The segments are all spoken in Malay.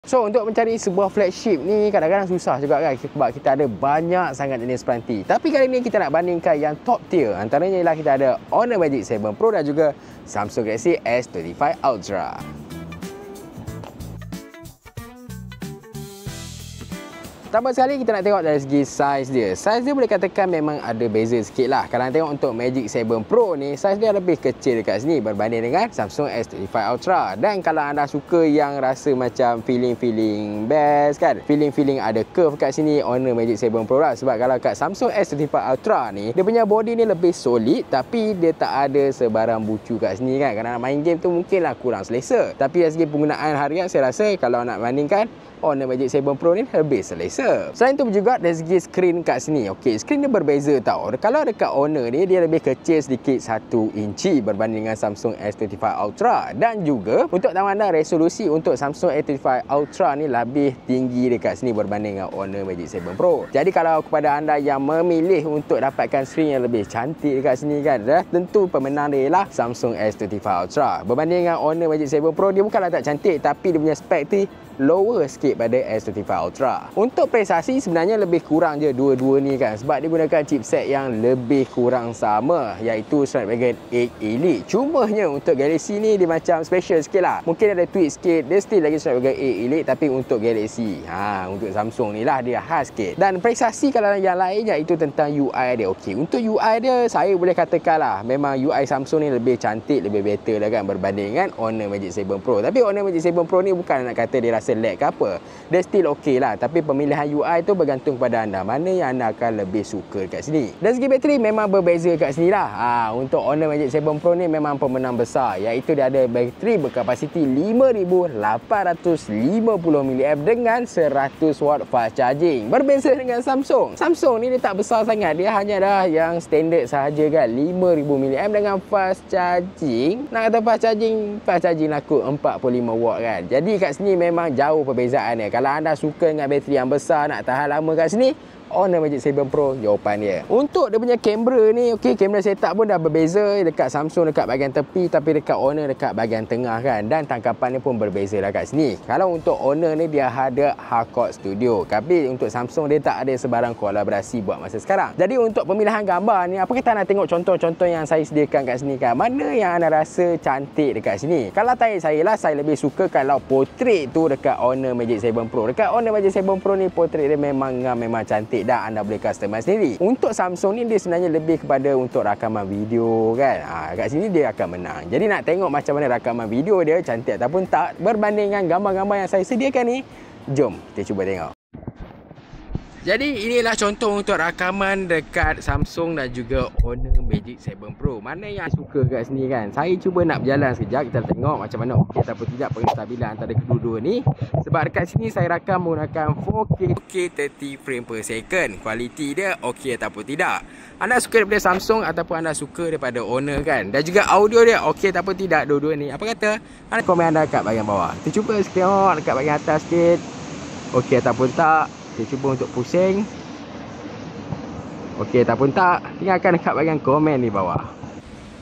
So, untuk mencari sebuah flagship ni kadang-kadang susah juga kan sebab kita ada banyak sangat jenis peranti. Tapi kali ni kita nak bandingkan yang top tier. Antaranya ialah kita ada Honor Magic 7 Pro dan juga Samsung Galaxy S25 Ultra. Pertama sekali kita nak tengok dari segi saiz dia. Saiz dia boleh katakan memang ada beza sikit lah. Kalau nak tengok untuk Magic 7 Pro ni, saiz dia lebih kecil dekat sini berbanding dengan Samsung S25 Ultra. Dan kalau anda suka yang rasa macam feeling best kan, feeling ada curve kat sini, Honor Magic 7 Pro lah. Sebab kalau kat Samsung S25 Ultra ni, dia punya body ni lebih solid tapi dia tak ada sebarang bucu kat sini kan. Kalau nak main game tu mungkinlah kurang selesa. Tapi dari segi penggunaan harian saya rasa kalau nak bandingkan Honor Magic 7 Pro ni lebih selesa. Selain tu juga dari segi skrin kat sini. Okey, skrin dia berbeza tau. Kalau dekat Honor ni dia lebih kecil sedikit 1 inci berbanding dengan Samsung S25 Ultra. Dan juga untuk tawanan resolusi untuk Samsung S25 Ultra ni lebih tinggi dekat sini berbanding dengan Honor Magic 7 Pro. Jadi kalau kepada anda yang memilih untuk dapatkan skrin yang lebih cantik dekat sini kan, tentu pemenang dia ialah Samsung S25 Ultra. Berbanding dengan Honor Magic 7 Pro, dia bukanlah tak cantik tapi dia punya spek tu lower sikit pada S25 Ultra. Untuk prestasi sebenarnya lebih kurang je dua-dua ni kan, sebab dia gunakan chipset yang lebih kurang sama, iaitu Snapdragon 8 Elite. Cumanya untuk Galaxy ni dia macam special sikit lah. Mungkin ada tweak sikit, dia still lagi Snapdragon 8 Elite tapi untuk Galaxy. Untuk Samsung ni lah dia khas sikit. Dan prestasi kalau yang lain iaitu tentang UI dia. Okey, untuk UI dia saya boleh katakan lah memang UI Samsung ni lebih cantik, lebih better lah kan berbanding dengan Honor Magic 7 Pro. Tapi Honor Magic 7 Pro ni bukan nak kata dia rasa lag ke apa, dia still okey lah. Tapi pemilihan UI tu bergantung pada anda, mana yang anda akan lebih suka kat sini. Dari segi bateri memang berbeza kat sini lah. Untuk Honor Magic 7 Pro ni memang pemenang besar, iaitu dia ada bateri berkapasiti 5850 mAh dengan 100 watt fast charging. Berbeza dengan Samsung ni dia tak besar sangat, dia hanya dah yang standard sahaja kan, 5000 mAh dengan fast charging. Nak kata fast charging aku 45 watt kan. Jadi kat sini memang jauh perbezaan dia. Kalau anda suka dengan bateri yang besar, nak tahan lama kat sini, Honor Magic 7 Pro jawapan dia. Untuk dia punya kamera ni, okey, kamera setup pun dah berbeza. Dekat Samsung dekat bahagian tepi, tapi dekat Honor dekat bahagian tengah kan. Dan tangkapan dia pun berbeza lah kat sini. Kalau untuk Honor ni dia ada Hardcore Studio, tapi untuk Samsung dia tak ada sebarang kolaborasi buat masa sekarang. Jadi untuk pemilihan gambar ni, apa kata anda tengok contoh-contoh yang saya sediakan kat sini kan, mana yang anda rasa cantik dekat sini? Kalau tanya saya lah, saya lebih suka kalau portrait tu dekat Honor Magic 7 Pro. Dekat Honor Magic 7 Pro ni portrait dia memang cantik dah, anda boleh customize sendiri. Untuk Samsung ni dia sebenarnya lebih kepada untuk rakaman video kan. Kat sini dia akan menang. Jadi nak tengok macam mana rakaman video dia cantik ataupun tak berbanding dengan gambar-gambar yang saya sediakan ni, jom kita cuba tengok. Jadi inilah contoh untuk rakaman dekat Samsung dan juga Honor Magic 7 Pro. Mana yang suka kat sini kan? Saya cuba nak berjalan sekejap, kita tengok macam mana okey ataupun tidak pengstabilan antara kedua-dua ni. Sebab dekat sini saya rakam menggunakan 4K 30 frame per second. Kualiti dia okey ataupun tidak. Anda suka daripada Samsung ataupun anda suka daripada Honor kan? Dan juga audio dia okey ataupun tidak dua-dua ni. Apa kata? Anda komen anda kat bahagian bawah. Kita cuba tengok dekat bahagian atas sikit. Okey ataupun tak. Kita cuba untuk pusing. Okey ataupun tak, tinggalkan dekat bahagian komen di bawah.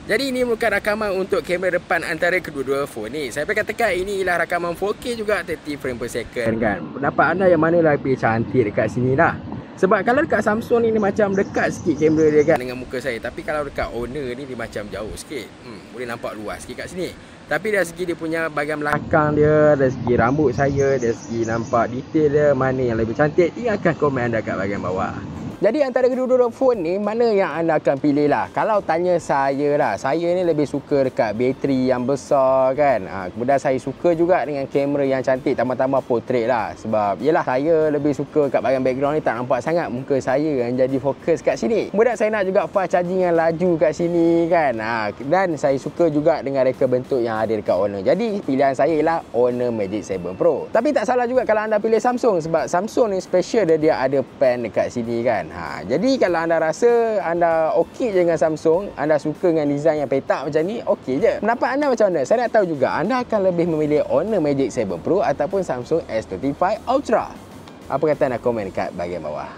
Jadi ini bukan rakaman untuk kamera depan antara kedua-dua phone ni. Saya katakan ini ialah rakaman 4K juga 30 frame per second kan. Pendapat anda yang mana lebih cantik dekat sini lah? Sebab kalau dekat Samsung ni macam dekat sikit kamera dia kan dengan muka saya. Tapi kalau dekat Honor ni dia macam jauh sikit. Boleh nampak luas sikit kat sini. Tapi dari segi dia punya bahagian belakang dia, dari segi rambut saya, dari segi nampak detail dia, mana yang lebih cantik, tinggalkan komen anda kat bahagian bawah. Jadi antara kedua-dua phone ni, mana yang anda akan pilih lah? Kalau tanya saya lah, saya ni lebih suka dekat bateri yang besar kan. Kemudian saya suka juga dengan kamera yang cantik, tambah-tambah portrait lah. Sebab yelah, saya lebih suka kat bahagian background ni tak nampak sangat muka saya yang jadi fokus kat sini. Kemudian saya nak juga fast charging yang laju kat sini kan. Dan saya suka juga dengan reka bentuk yang ada dekat Honor. Jadi pilihan saya ialah Honor Magic 7 Pro. Tapi tak salah juga kalau anda pilih Samsung, sebab Samsung ni special dia ada pen dekat sini kan. Jadi kalau anda rasa anda okey je dengan Samsung, anda suka dengan design yang petak macam ni, okey je. Pendapat anda macam mana? Saya nak tahu juga, anda akan lebih memilih Honor Magic 7 Pro ataupun Samsung S25 Ultra? Apa kata anda komen kat bahagian bawah.